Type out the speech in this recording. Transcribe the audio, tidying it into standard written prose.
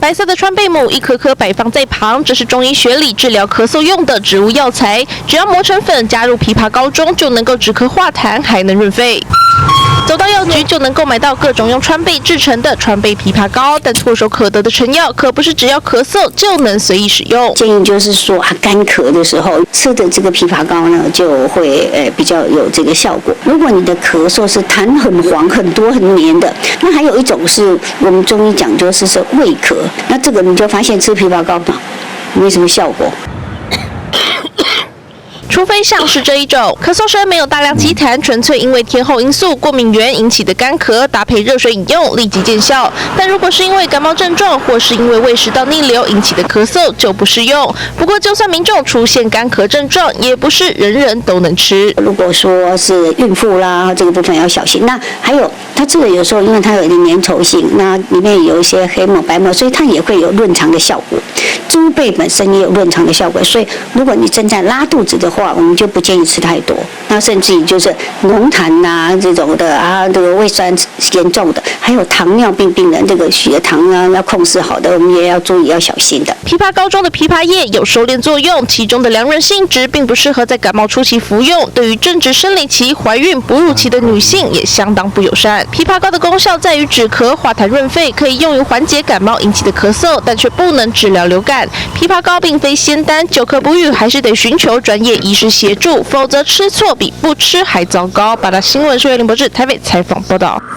白色的川贝母一颗颗摆放在旁，这是中医学里治疗咳嗽用的植物药材，只要磨成粉加入枇杷膏中，就能够止咳化痰，还能润肺。走到药局就能购买到各种用川贝制成的川贝枇杷膏，但唾手可得的成药可不是只要咳嗽就能随意使用。建议就是说干咳的时候吃的这个枇杷膏呢，就会比较有这个效果。如果你的咳嗽是痰很黄、很多、很黏的，那还有一种是我们中医讲究是胃咳，那这个你就发现吃枇杷膏嘛，没什么效果。除非像是这一种咳嗽声没有大量积痰，纯粹因为天候因素、过敏源引起的干咳，搭配热水饮用立即见效。但如果是因为感冒症状或是因为胃食道逆流引起的咳嗽，就不适用。不过，就算民众出现干咳症状，也不是人人都能吃。如果说是孕妇啦，这个部分要小心。那还有，它这个有时候因为它有一点粘稠性，那里面有一些黑膜、白膜，所以它也会有润肠的效果。猪背本身也有润肠的效果，所以如果你正在拉肚子的话，我们就不建议吃太多。那甚至于就是浓痰呐这种的啊，这个胃酸严重的，还有糖尿病病人这个血糖啊要控制好的，我们也要注意要小心的。枇杷膏中的枇杷叶有收敛作用，其中的凉润性质并不适合在感冒初期服用，对于正值生理期、怀孕、哺乳期的女性也相当不友善。枇杷膏的功效在于止咳、化痰、润肺，可以用于缓解感冒引起的咳嗽，但却不能治疗流感。枇杷膏并非仙丹，久咳不愈还是得寻求专业医师协助，否则吃错比不吃还糟糕。八大新闻是由林博志台北采访报道。